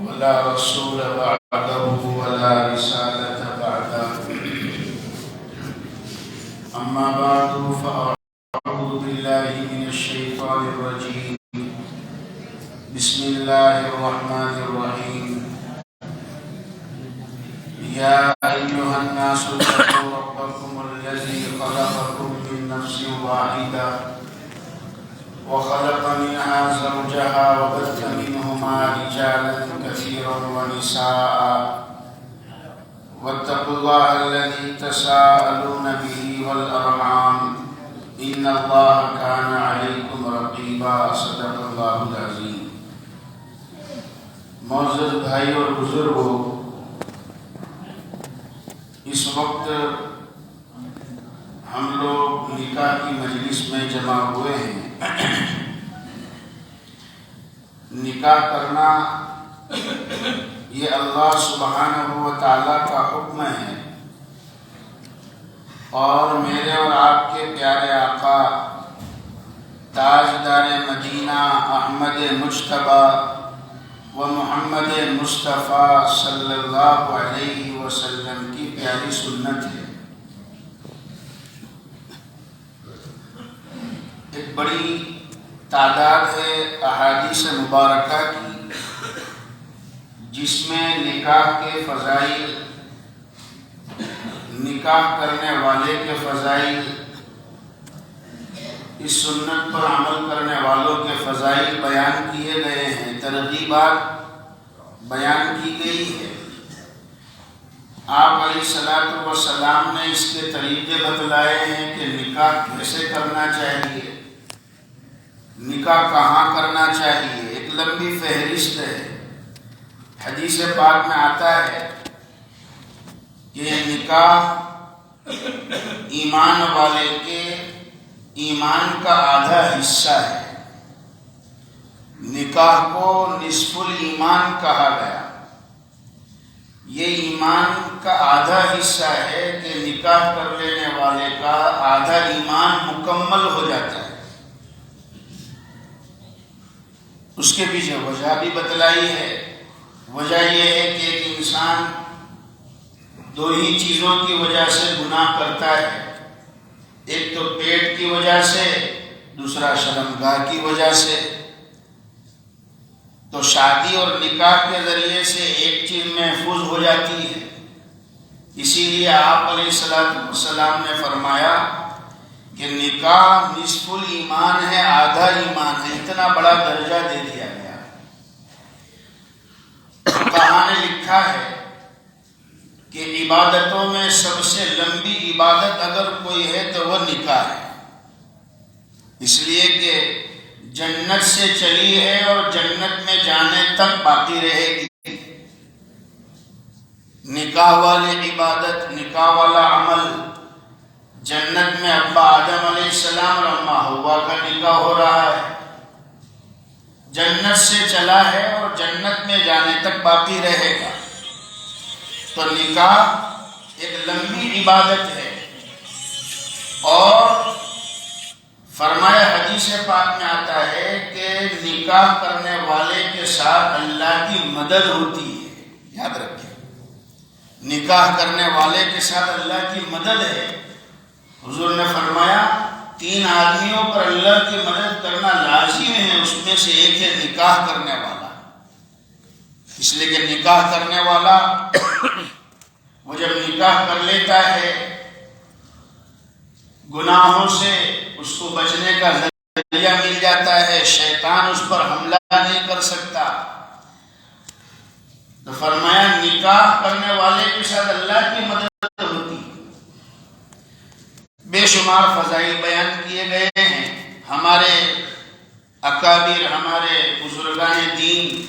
ولا رسول بعده ولا رسالة بعده. أما بعد فأعوذ بالله من الشيطان الرجيم. بسم الله الرحمن الرحيم. يا أيها الناس اتقوا ربكم الذي خلقكم من نفس واحدة وخلق منها زوجها وبث منهما رجالا كثيرا ونساء واتقوا الله الذي تساءلون به والأرحام إن الله كان عليكم رقيبا. صدق الله العظيم. معزز بھائی اور بزرگوں، اس وقت ہم لوگ نکاح کی مجلس میں جمع ہوئے ہیں. نکاح کرنا یہ اللہ سبحانہ و تعالیٰ کا حکم ہے، اور میرے اور آپ کے پیارے آقا تاجدار مدینہ احمد مجتبیٰ و محمد مصطفیٰ صلی اللہ علیہ وسلم کی پیاری سنت ہے. ایک بڑی تعداد ہے احادیث مبارکہ کی جس میں نکاح کے فضائل، نکاح کرنے والے کے فضائل، اس سنت پر عمل کرنے والوں کے فضائل بیان کیے گئے ہیں، ترغیبات بیان کی گئی ہے. آپ علیہ الصلوۃ والسلام نے اس کے طریقے بتلائے ہیں کہ نکاح کیسے کرنا چاہیے، نکاح کہاں کرنا چاہیے. ایک لمبی فہرست ہے. حدیث پاک میں آتا ہے کہ نکاح ایمان والے کے ایمان کا آدھا حصہ ہے. نکاح کو نصف الایمان کہا گیا. یہ ایمان کا آدھا حصہ ہے کہ نکاح کر لینے والے کا آدھا ایمان مکمل ہو جاتا ہے. اس کے پیچھے وجہ بھی بتلائی ہے. وجہ یہ ہے کہ ایک انسان دو ہی چیزوں کی وجہ سے گناہ کرتا ہے. ایک تو پیٹ کی وجہ سے، دوسرا شرمگاہ کی وجہ سے. تو شادی اور نکاح کے ذریعے سے ایک چیز محفوظ ہو جاتی ہے. اسی لیے آپ علیہ السلام نے فرمایا کہ نکاح نصف الایمان ہے، آدھا ایمان ہے. اتنا بڑا درجہ دے دیا گیا. کہاں نے لکھا ہے کہ عبادتوں میں سب سے لمبی عبادت اگر کوئی ہے تو وہ نکاح ہے. اس لیے کہ جنت سے چلی ہے اور جنت میں جانے تک باقی رہے گی. نکاح والی عبادت، نکاح والا عمل. جنت میں ابا آدم علیہ السلام اور اماں حوا کا نکاح ہو رہا ہے. جنت سے چلا ہے اور جنت میں جانے تک باقی رہے گا. تو نکاح ایک لمبی عبادت ہے. اور فرمایا حدیث پاک میں آتا ہے کہ نکاح کرنے والے کے ساتھ اللہ کی مدد ہوتی ہے. یاد رکھیں، نکاح کرنے والے کے ساتھ اللہ کی مدد ہے. حضور نے فرمایا 3 آدمیوں پر اللہ کی مدد کرنا لازم ہے. اس میں سے ایک ہے نکاح کرنے والا. اس لیے کہ نکاح کرنے والا وہ جب نکاح کر لیتا ہے گناہوں سے اس کو بچنے کا ذریعہ مل جاتا ہے. شیطان اس پر حملہ نہیں کر سکتا. تو فرمایا نکاح کرنے والے کے ساتھ اللہ کی مدد ہوتی. بے شمار فضائل بیان کیے گئے ہیں. ہمارے اکابر، ہمارے بزرگان دین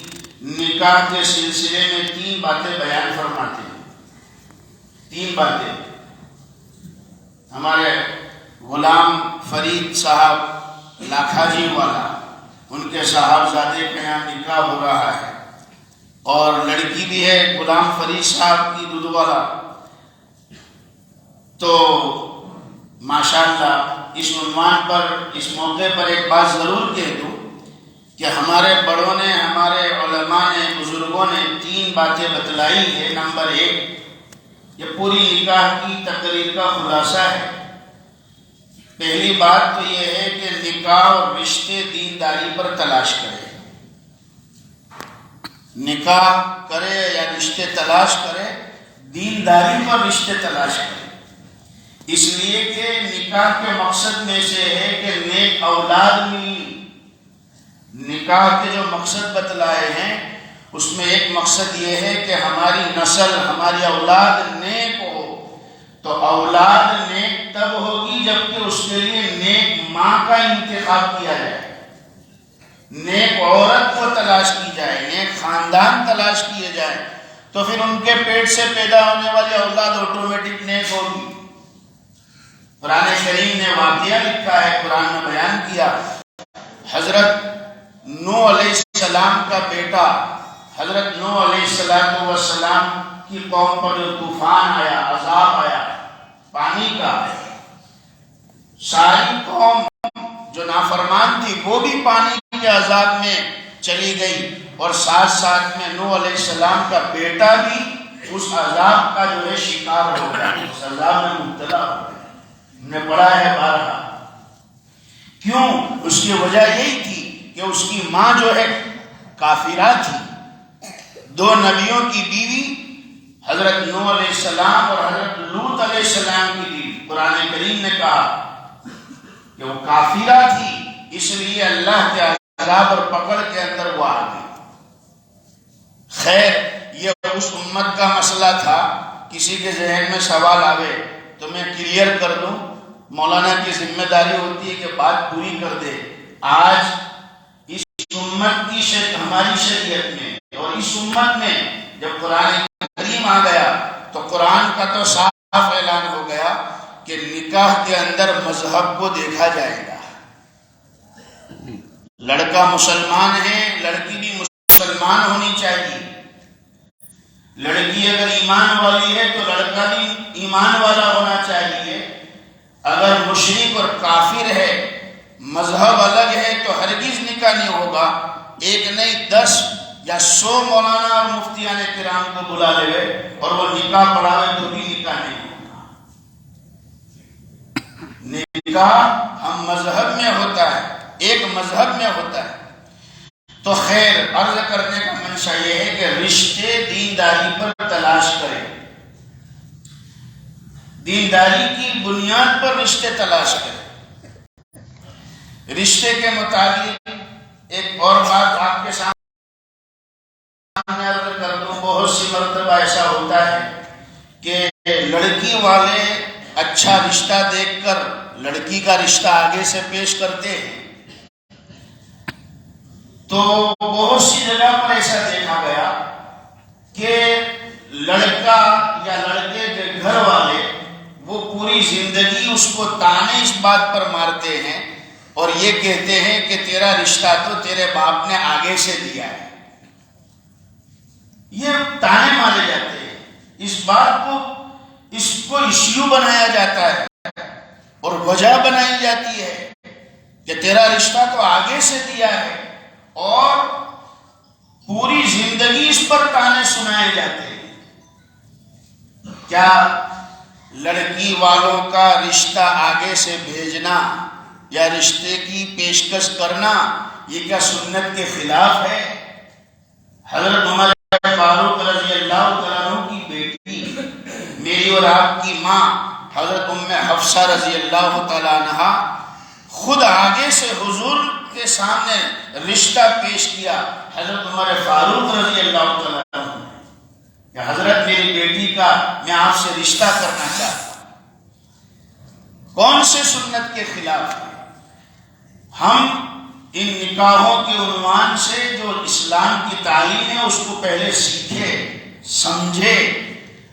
نکاح کے سلسلے میں 3 باتیں بیان فرماتے ہیں. 3 باتیں. ہمارے غلام فرید صاحب لاکھاجی والا، ان کے صاحبزادے کے یہاں نکاح ہو رہا ہے. اور لڑکی بھی ہے غلام فرید صاحب کی دودھوالا. تو ماشاءاللہ اس عنوان پر، اس موقع پر ایک بات ضرور کہہ دوں کہ ہمارے بڑوں نے، ہمارے علماء نے، بزرگوں نے 3 باتیں بتلائی ہے۔ نمبر 1، یہ پوری نکاح کی تقریر کا خلاصہ ہے۔ پہلی بات تو یہ ہے کہ نکاح اور رشتے دینداری پر تلاش کرے، نکاح کرے یا رشتے تلاش کرے، دینداری پر رشتے تلاش کرے، اس لیے کہ نکاح کے مقصد میں سے ہے کہ نیک اولاد ملی۔ نکاح کے جو مقصد بتلائے ہیں اس میں ایک مقصد یہ ہے کہ ہماری نسل، ہماری اولاد نیک ہو۔ تو اولاد نیک تب ہوگی جبکہ اس کے لیے نیک ماں کا انتخاب کیا جائے، نیک عورت کو تلاش کی جائے، نیک خاندان تلاش کیے جائے، تو پھر ان کے پیٹ سے پیدا ہونے والی اولاد آٹومیٹک نیک ہوگی۔ قرآن کریم نے واقعہ لکھا ہے، قرآن میں بیان کیا، حضرت نوح علیہ السلام کا بیٹا، حضرت نوح علیہ السلام کی قوم پر جو طوفان آیا، عذاب آیا پانی کا، ساری قوم جو نافرمان تھی وہ بھی پانی کے عذاب میں چلی گئی، اور ساتھ ساتھ میں نوح علیہ السلام کا بیٹا بھی اس عذاب کا جو ہے شکار ہو گیا، اس عذاب میں مبتلا ہو گیا۔ ہم نے پڑھا ہے بارہا۔ کیوں؟ اس کی وجہ یہی تھی کہ اس کی ماں جو ہے کافرہ تھی۔ 2 نبیوں کی بیوی، حضرت نوح علیہ السلام اور حضرت لوط علیہ السلام کی بیوی، قرآن کریم نے کہا کہ وہ کافرہ تھی، اس لیے اللہ کے عذاب اور پکڑ کے اندر وہ آ گئی۔ خیر، یہ اس امت کا مسئلہ تھا۔ کسی کے ذہن میں سوال آوے تو میں کلیئر کر دوں، مولانا کی ذمہ داری ہوتی ہے کہ بات پوری کر دے۔ آج اس امت کی ہماری شریعت میں اور اس امت میں جب قرآن کریم آ گیا تو قرآن کا تو صاف اعلان ہو گیا کہ نکاح کے اندر مذہب کو دیکھا جائے گا۔ لڑکا مسلمان ہے، لڑکی بھی مسلمان ہونی چاہیے۔ لڑکی اگر ایمان والی ہے تو لڑکا بھی ایمان والا ہونا چاہیے۔ اگر مشرک اور کافر ہے، مذہب الگ ہے، تو ہرگز نکاح نہیں ہوگا۔ ایک نہیں 10 یا 100 مولانا اور مفتیان کرام کو بلا لے اور وہ نکاح پڑھاوے تو بھی نکاح نہیں ہوگا۔ نکاح ہم مذہب میں ہوتا ہے، ایک مذہب میں ہوتا ہے۔ تو خیر، عرض کرنے کا منشا یہ ہے کہ رشتے دینداری پر تلاش کریں، دینداری کی بنیاد پر رشتے تلاش کریں۔ رشتے کے مطابق ایک اور بات آپ کے سامنے عرض کر دوں، بہت سی مرتبہ ایسا ہوتا ہے کہ لڑکی والے اچھا رشتہ دیکھ کر لڑکی کا رشتہ آگے سے پیش کرتے ہیں، تو بہت سی جگہ پر ایسا دیکھا گیا کہ لڑکا یا لڑکے کے گھر والے وہ پوری زندگی اس کو تانے اس بات پر مارتے ہیں اور یہ کہتے ہیں کہ تیرا رشتہ تو تیرے باپ نے آگے سے دیا ہے۔ یہ تانے مارے جاتے ہیں، اس بات کو ایشو بنایا جاتا ہے اور وجہ بنائی جاتی ہے کہ تیرا رشتہ تو آگے سے دیا ہے، اور پوری زندگی اس پر تانے سنائے جاتے ہیں۔ کیا لڑکی والوں کا رشتہ آگے سے بھیجنا یا رشتے کی پیشکش کرنا یہ کیا سنت کے خلاف ہے؟ حضرت عمر فاروق رضی اللہ تعالیٰ عنہ کی بیٹی، میری اور آپ کی ماں حضرت ام حفصہ رضی اللہ تعالیٰ عنہ، خود آگے سے حضور کے سامنے رشتہ پیش کیا حضرت عمر فاروق رضی اللہ تعالیٰ عنہ کہ حضرت میری بیٹی کا میں آپ سے رشتہ کرنا چاہتا ہوں۔ کون سے سنت کے خلاف ہے؟ ہم ان نکاحوں کے عنوان سے جو اسلام کی تعلیم ہے اس کو پہلے سیکھے، سمجھے،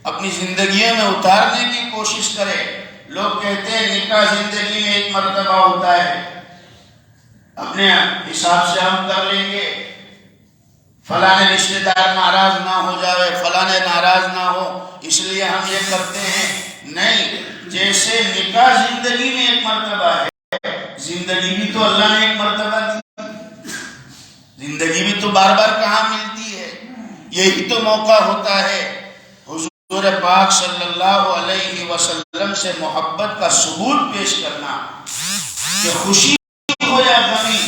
اپنی زندگیوں میں اتارنے کی کوشش کرے۔ لوگ کہتے ہیں نکاح زندگی میں ایک مرتبہ ہوتا ہے، اپنے حساب سے ہم کر لیں گے، فلاں رشتہ دار ناراض نہ ہو جائے، فلاں ناراض نہ ہو اس لیے ہم یہ کرتے ہیں۔ نہیں، جیسے نکاح زندگی میں ایک مرتبہ ہے، زندگی بھی تو اللہ نے ایک مرتبہ دی۔ زندگی بھی تو بار بار کہاں ملتی ہے، یہی تو موقع ہوتا ہے حضور پاک صلی اللہ علیہ وسلم سے محبت کا ثبوت پیش کرنا، کہ خوشی ہو یا غمی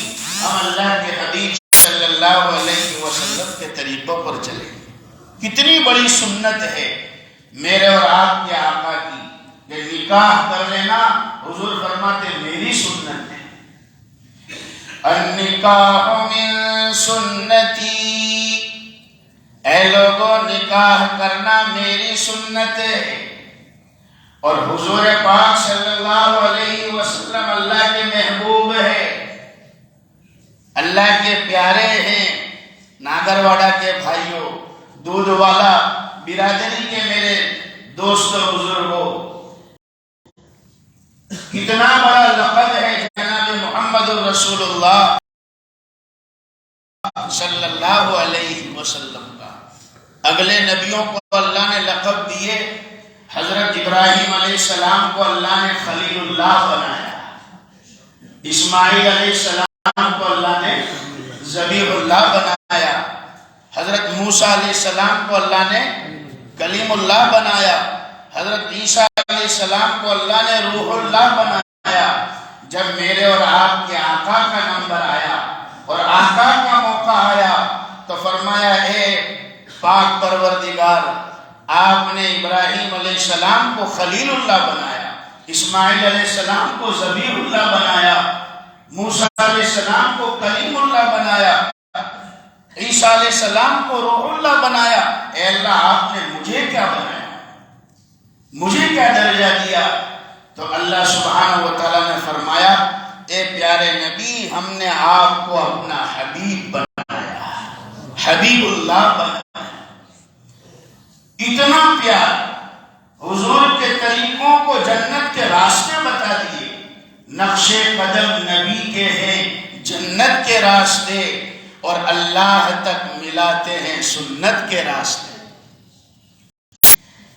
ہم اللہ کے حبیب صلی اللہ علیہ وسلم کے طریقوں پر چلیں۔ کتنی بڑی سنت ہے میرے اور آپ کے آقا کی، کہ نکاح کر لینا حضور فرماتے میری سنت ہے۔ النکاح من سنتی، اے لوگوں نکاح کرنا میری سنت ہے۔ اور حضور پاک صلی اللہ علیہ وسلم اللہ کے محبوب ہے، اللہ کے پیارے ہیں۔ ناگرواڑہ کے بھائیوں، دودھ والا برادری کے میرے دوستوں بزرگوں، کتنا بڑا لقب ہے جناب محمد رسول اللہ صلی اللہ علیہ وسلم کا۔ اگلے نبیوں کو اللہ نے لقب دیے، حضرت ابراہیم علیہ السلام کو اللہ نے خلیل اللہ بنایا، اسماعیل علیہ السلام کو اللہ نے ذبیح اللہ بنایا، حضرت موسیٰ علیہ السلام کو اللہ نے کلیم اللہ بنایا، حضرت عیسیٰ علیہ السلام کو اللہ نے روح اللہ بنایا۔ جب میرے اور آپ کے آقا کا نمبر آیا اور آقا کا موقع آیا تو فرمایا اے پاک پروردگار، آپ نے ابراہیم علیہ السلام کو خلیل اللہ بنایا، اسماعیل علیہ السلام کو ذبیح اللہ بنایا، موسیٰ علیہ السلام کو کلیم اللہ بنایا، عیسیٰ علیہ السلام کو روح اللہ بنایا۔ اے اللہ آپ نے مجھے کیا بنایا، مجھے کیا درجہ دیا؟ تو اللہ سبحانہ و تعالیٰ نے فرمایا اے پیارے نبی، ہم نے آپ کو اپنا حبیب بنایا، حبیب اللہ بنایا۔ اتنا پیار، حضور کے طریقوں کو جنت کے راستے بتا دیے، نقش قدم نبی کے ہیں جنت کے راستے، اور اللہ تک ملاتے ہیں سنت کے راستے۔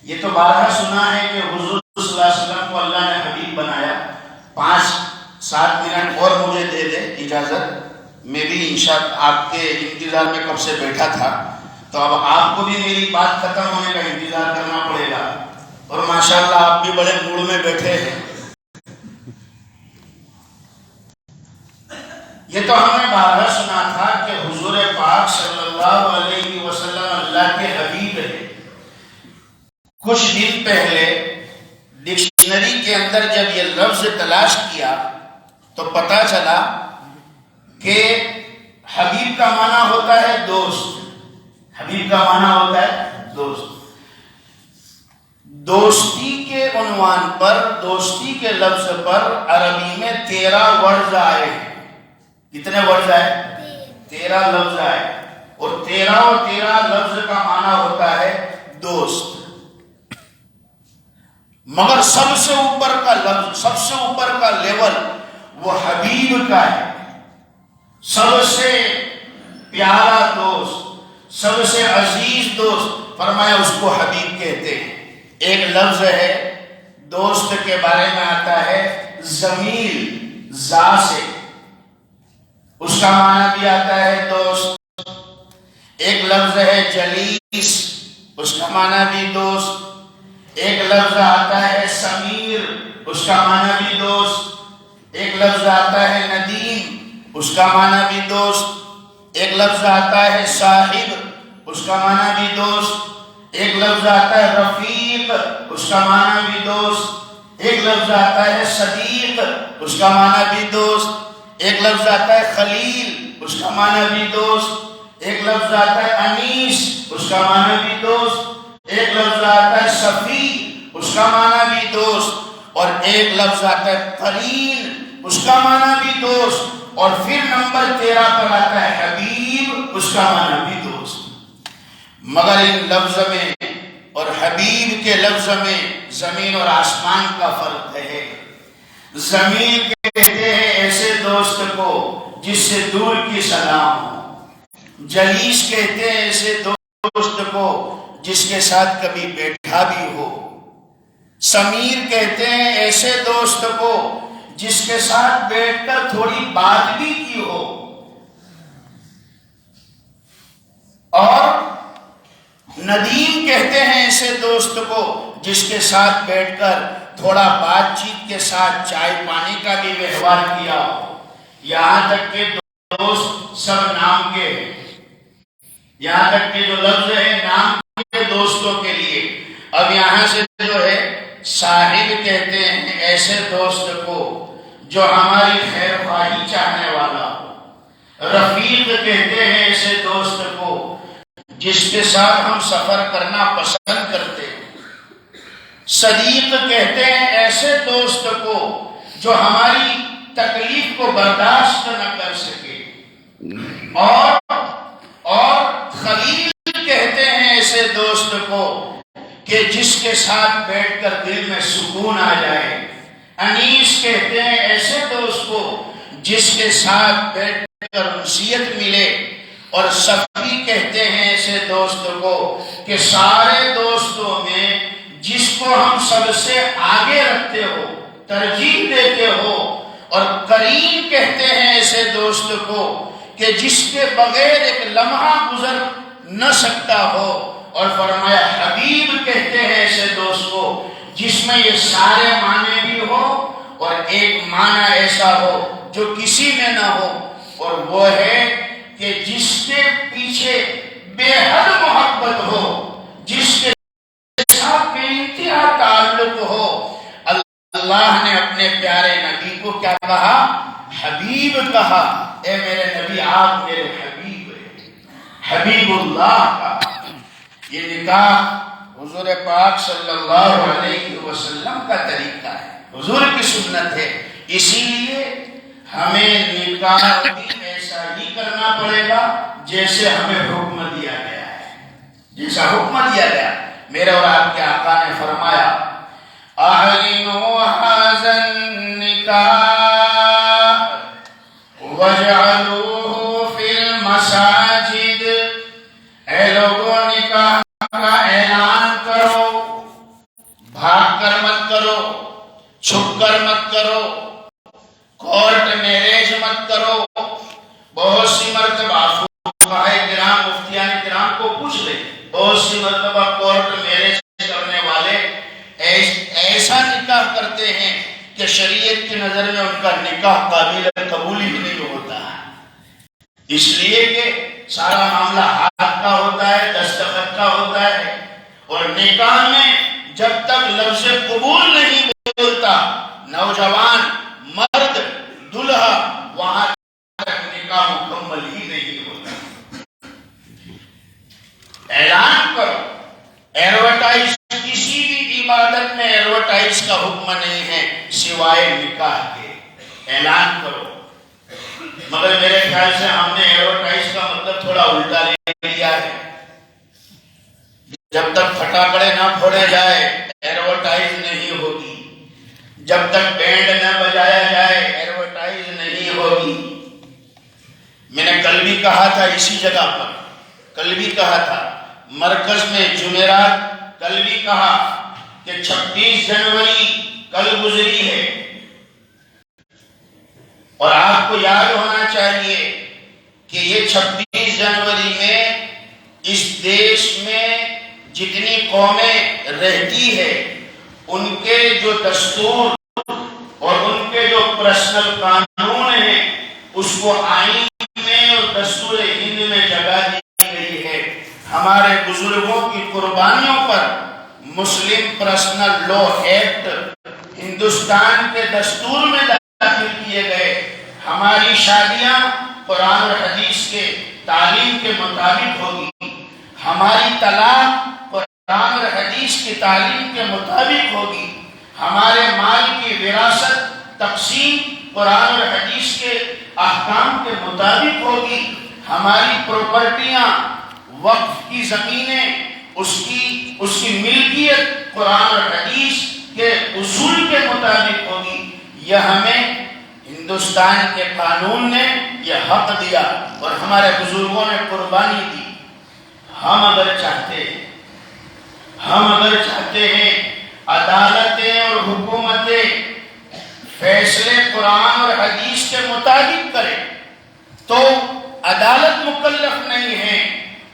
یہ تو بارہا سنا ہے کہ حضور صلی اللہ علیہ وسلم کو اللہ نے حبیب بنایا۔ 5-7 منٹ اور مجھے دے دے اجازت، میں بھی انشاءاللہ آپ کے انتظار میں کب سے بیٹھا تھا، تو اب آپ کو بھی میری بات ختم ہونے کا انتظار کرنا پڑے گا، اور ماشاءاللہ آپ بھی بڑے موڈ میں بیٹھے ہیں۔ یہ تو ہم نے بارہا سنا تھا کہ حضور پاک صلی اللہ علیہ وسلم اللہ کے حبیب ہے۔ کچھ دن پہلے ڈکشنری کے اندر جب یہ لفظ تلاش کیا تو پتا چلا کہ حبیب کا معنی ہوتا ہے دوست، حبیب کا معنی ہوتا ہے دوست۔ دوستی کے عنوان پر، دوستی کے لفظ پر عربی میں 13 ورڈز آئے ہیں۔ کتنے ورڈز آئے؟ 13 لفظ آئے، اور 13 لفظ کا معنی ہوتا ہے دوست۔ مگر سب سے اوپر کا لفظ، سب سے اوپر کا لیول وہ حبیب کا ہے۔ سب سے پیارا دوست، سب سے عزیز دوست، فرمایا اس کو حبیب کہتے ہیں۔ ایک لفظ ہے دوست کے بارے میں آتا ہے زمیل، زا سے، اس کا معنی بھی آتا ہے دوست۔ ایک لفظ ہے جلیس، اس کا معنی بھی دوست۔ ایک لفظ آتا ہے سمیر، اس کا معنی بھی دوست۔ ایک لفظ آتا ہے ندیم، اس کا معنی بھی دوست۔ ایک لفظ آتا ہے صاحب، اس کا معنی بھی دوست۔ ایک لفظ آتا ہے رفیق، اس کا معنی بھی دوست۔ ایک لفظ آتا ہے صدیق، اس کا معنی بھی دوست۔ ایک لفظ آتا ہے خلیل، اس کا معنی بھی دوست۔ ایک لفظ آتا ہے انیس، اس کا معنی بھی دوست۔ ایک لفظ آتا ہے صفی، اس کا معنی بھی دوست۔ اور ایک لفظ آتا ہے قرین، اس کا معنی بھی دوست۔ اور پھر نمبر 13 پر آتا ہے حبیب، اس کا معنی بھی دوست۔ مگر ان لفظ میں اور حبیب کے لفظ میں زمین اور آسمان کا فرق ہے۔ زمین کہتے ہیں ایسے دوست کو جس سے دور کی سلام ہو، جلیس کہتے ہیں ایسے دوست کو جس کے ساتھ کبھی بیٹھا بھی ہو، سمیر کہتے ہیں ایسے دوست کو جس کے ساتھ بیٹھ کر تھوڑی بات بھی کی ہو، اور ندیم کہتے ہیں ایسے دوست کو جس کے ساتھ بیٹھ کر تھوڑا بات چیت کے ساتھ چائے پانی کا بھی ویوہار کیا ہو. یہاں تک کہ دوست سب نام کے ہیں، یہاں تک کہ جو لفظ ہے نام کے دوستوں کے لیے. اب یہاں سے جو ہے صاحب کہتے ہیں ایسے دوست کو جو ہماری خیر خواہی چاہنے والا ہو. رفیق کہتے ہیں ایسے دوست کو جس کے ساتھ ہم سفر کرنا پسند کرتے ہیں. صدیق کہتے ہیں ایسے دوست کو جو ہماری تکلیف کو برداشت نہ کر سکے. اور خلیل کہتے ہیں ایسے دوست کو کہ جس کے ساتھ بیٹھ کر دل میں سکون آ جائے. انیس کہتے ہیں ایسے دوست کو جس کے ساتھ بیٹھ کر انسیت ملے. اور صفی کہتے ہیں ایسے دوست کو کہ سارے دوستوں میں جس کو ہم سب سے آگے رکھتے ہو، ترجیح دیتے ہو. اور کریم کہتے ہیں ایسے دوست کو کہ جس کے بغیر ایک لمحہ گزر نہ سکتا ہو. اور فرمایا حبیب کہتے ہیں ایسے دوست کو جس میں یہ سارے معنی بھی ہو اور ایک معنی ایسا ہو جو کسی میں نہ ہو، اور وہ ہے کہ جس کے پیچھے بے حد محبت ہو، جس کے ساتھ بے انتہا تعلق ہو. اللہ نے اپنے پیارے نبی کو کیا کہا؟ حبیب کہا. اے میرے نبی آپ میرے حبیب ہیں، حبیب اللہ کا. یہ نکاح حضور پاک صلی اللہ علیہ وسلم کا طریقہ ہے، حضور کی سنت ہے. اسی لیے ہمیں نکاح بھی ایسا ہی کرنا پڑے گا جیسے ہمیں حکم دیا گیا ہے، جیسا حکم دیا گیا. میرے اور آپ کے آقا نے فرمایا اعلنوا هذا النکاح وجعلوه في المساجد. اے لوگوں نکاح کا اعلان کرو، بھاگ کر مت کرو، چھپ کر مت کرو، کورٹ میرج مت کرو. بہت سی مرتبہ فقہائے کرام مفتیان کرام کو پوچھ لیں، بہت سی مرتبہ کورٹ میرج کرنے والے ایسا نکاح کرتے ہیں کہ شریعت کی نظر میں ان کا نکاح قابل قبول ہی نہیں ہوتا. اس لیے کہ سارا معاملہ ہاتھ کا ہوتا ہے، دستخط کا ہوتا ہے. اور نکاح میں جب تک لفظ قبول نہیں بولتا نوجوان مرد دلہا، وہاں تک نکاح مکمل ہی نہیں ہوتا. اعلان کرو. ایڈورٹائز، کسی بھی عبادت میں ایڈورٹائز کا حکم نہیں ہے سوائے نکاح کے. اعلان کرو. مگر میرے خیال سے ہم نے ایڈورٹائز کا مطلب تھوڑا الٹا لے لیا ہے. جب تک پھٹاکڑے نہ پھوڑے جائے ایڈورٹائز نہیں ہوگی، جب تک بینڈ نہ بجایا جائے ایڈورٹائز نہیں ہوگی. میں نے کل بھی کہا تھا اسی جگہ پر، کل بھی کہا تھا مرکز میں جمعرات، کل بھی کہا کہ 26 جنوری کل گزری ہے. اور آپ کو یاد ہونا چاہیے کہ یہ 26 جنوری میں اس دیش میں جتنی قومیں رہتی ہے ان کے جو دستور اور ان کے جو پرسنل قانون ہیں اس کو آئین میں اور دستور ہند میں جگہ دی گئی ہے. ہمارے بزرگوں کی قربانیوں پر مسلم پرسنل لا ایکٹ ہندوستان کے دستور میں داخل کیے گئے. ہماری شادیاں قرآن اور حدیث کے تعلیم کے مطابق ہوگی، ہماری طلاق قرآن اور حدیث کی تعلیم کے مطابق ہوگی، ہمارے مال کی وراثت تقسیم قرآن اور حدیث کے احکام کے مطابق ہوگی، ہماری پراپرٹیاں وقف کی زمینیں اس کی ملکیت قرآن اور حدیث کے اصول کے مطابق ہوگی. یہ ہمیں ہندوستان کے قانون نے یہ حق دیا اور ہمارے بزرگوں نے قربانی دی. ہم اگر چاہتے ہیں عدالتیں اور حکومتیں فیصلے قرآن اور حدیث کے مطابق کریں تو عدالت مکلف نہیں ہے،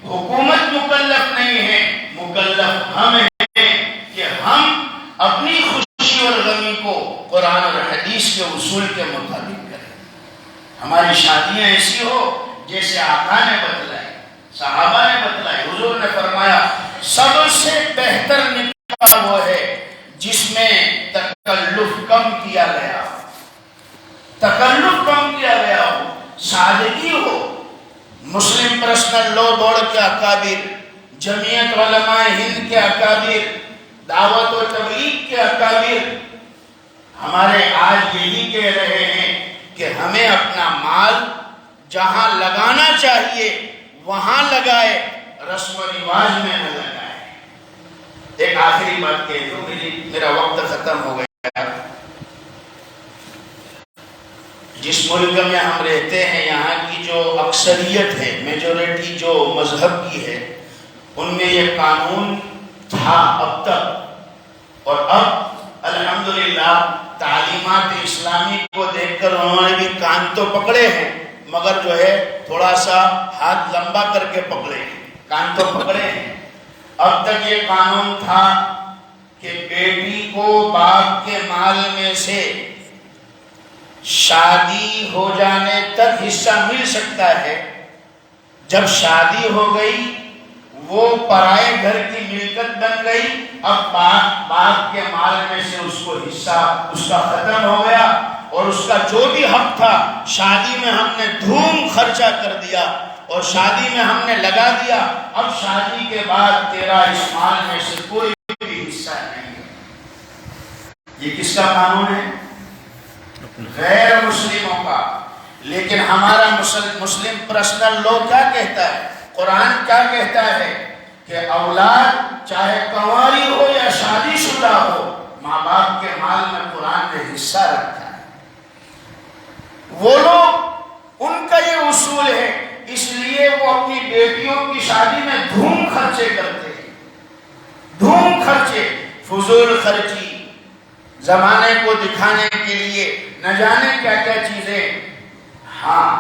حکومت مکلف نہیں ہے، مکلف ہم ہیں کہ ہم اپنی خوشی اور غمی کو قرآن اور حدیث کے اصول کے مطابق کریں۔ ہماری شادیاں ایسی ہو جیسے آقا نے بتلائی، صحابہ نے بتلائی۔ حضور نے فرمایا سب سے بہتر نکاح وہ ہے جس میں تکلف کم کیا گیا ہو، تکلف کم کیا گیا ہو، سادگی ہو۔ مسلم پرسنل لا بورڈ کے اکابر، جمعیت علماء ہند کے اکابر، دعوت و تبلیغ کے اکابر ہمارے آج یہی کہہ رہے ہیں کہ ہمیں اپنا مال جہاں لگانا چاہیے وہاں لگائے، رسم و رواج میں نہ لگائے۔ ایک آخری بات کہہ دوں، میرا وقت ختم ہو گیا۔ جس ملک میں ہم رہتے ہیں یہاں کی جو اکثریت ہے، میجورٹی جو مذہب کی ہے، ان میں یہ قانون تھا اب تک، اور اب الحمدللہ تعلیمات اسلامی کو دیکھ کر انہوں نے بھی کان تو پکڑے ہیں، مگر جو ہے تھوڑا سا ہاتھ لمبا کر کے پکڑے ہیں، کان تو پکڑے ہیں۔ اب تک یہ قانون تھا کہ بیٹی کو باپ کے مال میں سے شادی ہو جانے تک حصہ مل سکتا ہے، جب شادی ہو گئی وہ پرائے گھر کی ملکت بن گئی، اب باپ کے مال میں سے اس کو حصہ اس کا ختم ہو گیا، اور اس کا جو بھی حق تھا شادی میں ہم نے دھوم خرچہ کر دیا اور شادی میں ہم نے لگا دیا، اب شادی کے بعد تیرا اس مال میں سے کوئی بھی حصہ نہیں ہے۔ یہ کس کا قانون ہے؟ غیر مسلموں کا۔ لیکن ہمارا مسلم پرسنل لا کیا کہتا ہے، قرآن کیا کہتا ہے کہ اولاد چاہے کنواری ہو یا شادی شدہ ہو، ماں باپ کے مال میں قرآن نے حصہ رکھا ہے۔ وہ لوگ ان کا یہ اصول ہے، اس لیے وہ اپنی بیٹیوں کی شادی میں دھوم خرچے کرتے ہیں، دھوم خرچے، فضول خرچی، زمانے کو دکھانے کے لیے نہ جانے کیا کیا چیزیں۔ ہاں،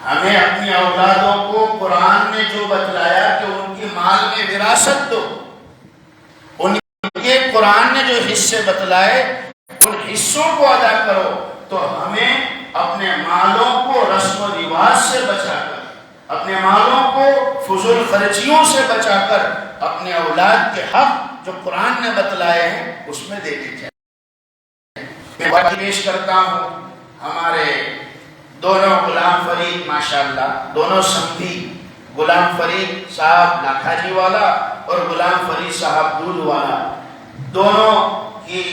ہمیں اپنی اولادوں کو قرآن نے جو بتلایا کہ ان کی مال میں وراثت دو، ان کے قرآن نے جو حصے بتلائے ان حصوں کو ادا کرو، تو ہمیں اپنے مالوں کو رسم و رواج سے بچا کر، اپنے مالوں کو فضول خرچیوں سے بچا کر، اپنے اولاد کے حق جو قرآن نے بتلائے ہیں اس میں دینے چاہیے۔ میں بات پیش کرتا ہوں ہمارے دونوں غلام فرید، ماشاءاللہ دونوں سمدھی، غلام فرید صاحب لاکھا جی والا اور غلام فرید صاحب دودھ والا، دونوں کی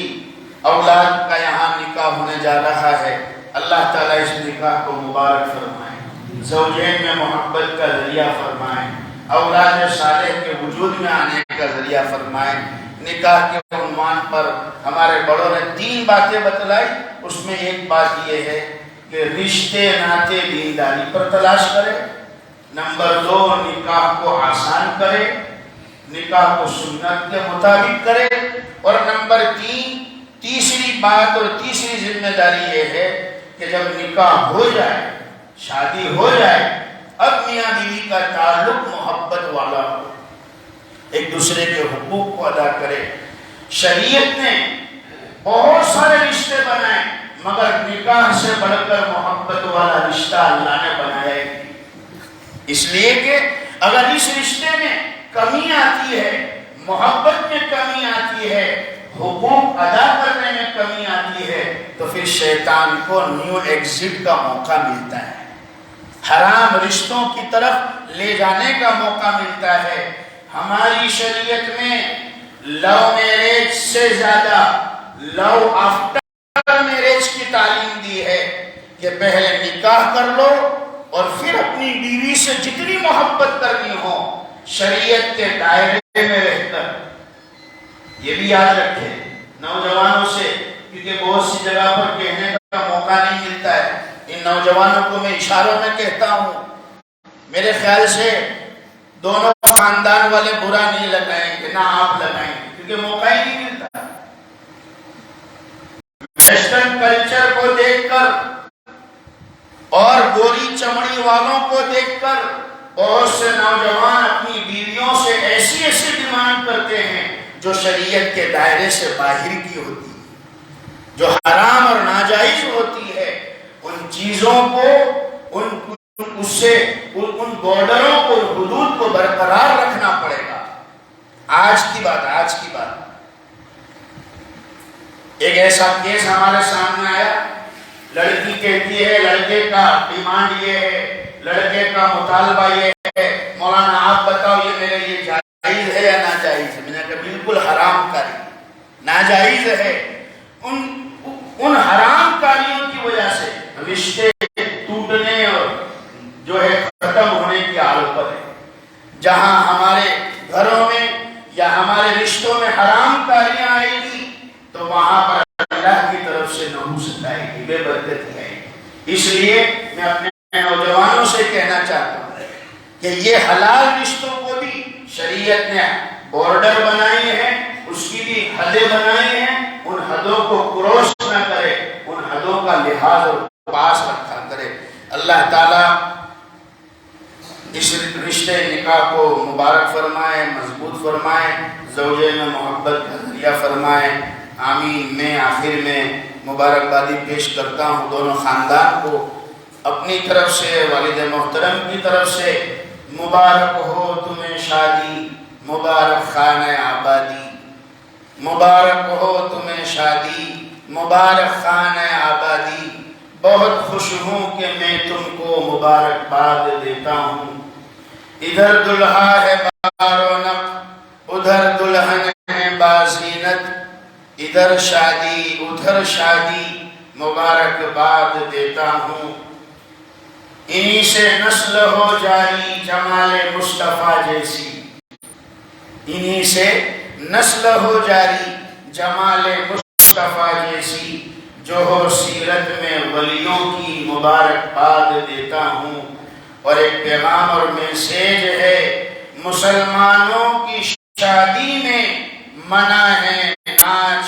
اولاد کا یہاں نکاح ہونے جا رہا ہے۔ اللہ تعالیٰ اس نکاح کو مبارک فرمائے، زوجین میں محبت کا ذریعہ فرمائے، اولاد صالح کے وجود میں آنے کا ذریعہ فرمائے۔ نکاح کے عنوان پر ہمارے بڑوں نے 3 باتیں بتلائی، اس میں ایک بات یہ ہے کہ رشتے ناتے دینداری پر تلاش کرے، نمبر 2 نکاح کو آسان کرے، نکاح کو سنت کے مطابق کرے، اور نمبر 3 تیسری بات اور تیسری ذمہ داری یہ ہے کہ جب نکاح ہو جائے، شادی ہو جائے، اب میاں بیوی کا تعلق محبت والا ہو، ایک دوسرے کے حقوق کو ادا کرے۔ شریعت نے بہت سارے رشتے بنائے، مگر نکاح سے بڑھ کر محبت والا رشتہ اللہ نے بنایا ہے، اس لیے کہ اگر اس رشتے میں کمی آتی ہے، محبت میں کمی آتی ہے، حقوق ادا کرنے میں کمی آتی ہے، تو پھر شیطان کو نیو ایگزٹ کا موقع ملتا ہے، حرام رشتوں کی طرف لے جانے کا موقع ملتا ہے۔ ہماری شریعت میں لو میرج سے زیادہ لو آفٹر میرج کی تعلیم دی ہے کہ پہلے نکاح کر لو اور پھر اپنی بیوی سے جتنی محبت کرنی ہو شریعت کے دائرے میں رہ کر۔ یہ بھی یاد رکھیں نوجوانوں سے، کیونکہ بہت سی جگہ پر کہنے کا موقع نہیں ملتا ہے، ان نوجوانوں کو میں اشاروں میں کہتا ہوں، میرے خیال سے دونوں خاندان والے برا نہیں لگائیں گے، نہ آپ لگائیں گے، کیونکہ موقع ہی نہیں ملتا۔ ویسٹرن کلچر کو دیکھ کر اور گوری چمڑی والوں کو دیکھ کر بہت سے نوجوان اپنی بیویوں سے ایسی ایسی ڈیمانڈ کرتے ہیں جو شریعت کے دائرے سے باہر کی ہوتی ہے، جو حرام اور ناجائز ہوتی ہے۔ ان چیزوں کو، ان بارڈروں کو، حدود کو برقرار رکھنا پڑے گا۔ آج کی بات ایک ایسا کیس ہمارے سامنے آیا، لڑکی کہتی ہے لڑکے کا ڈیمانڈ یہ ہے، لڑکے کا مطالبہ یہ ہے، مولانا آپ بتاؤ یہ میرے لیے جائز ہے یا ناجائز ہے؟ میں نے کہا بالکل حرام کاری، ناجائز ہے۔ ان حرام کاریوں کی وجہ سے رشتے ٹوٹنے اور جو ہے ختم ہونے کی حالت پر ہے۔ جہاں ہمارے گھروں میں یا ہمارے رشتوں میں حرام کاریاں آئے گی تو وہاں پر اللہ کی طرف سے نحوست آئے گی، بے برکتی آئے گی۔ اس لیے میں اپنے نوجوانوں سے کہنا چاہتا ہوں کہ یہ حلال رشتوں کو بھی شریعت نے بارڈر بنائی ہے، اس کی بھی حدیں بنائی ہیں، ان حدوں کو کراس نہ کرے، ان حدوں کا لحاظ اور پاس رکھا کرے۔ اللہ تعالیٰ اس رشتے نکاح کو مبارک فرمائے، مضبوط فرمائے، زوجے میں محبت کا ذریعہ فرمائے، آمین۔ میں آخر میں مبارکبادی پیش کرتا ہوں دونوں خاندان کو، اپنی طرف سے، والد محترم کی طرف سے، مبارک ہو تمہیں شادی، مبارک خانہ آبادی، مبارک ہو تمہیں شادی، مبارک خانہ آبادی۔ بہت خوش ہوں کہ میں تم کو مبارکباد دیتا ہوں۔ ادھر دلہا ہے بارونق، ادھر دلہن ہے بازینت، ادھر شادی ادھر شادی، مبارکباد دیتا ہوں۔ انہی سے نسل ہو جاری جمال مصطفیٰ جیسی، انہی سے نسل ہو جاری جمال مصطفیٰ جیسی، جو ہو سیرت میں ولیوں کی مبارکباد دیتا ہوں۔ اور ایک پیغام اور میسیج ہے، مسلمانوں کی شادی میں منع ہے ناچ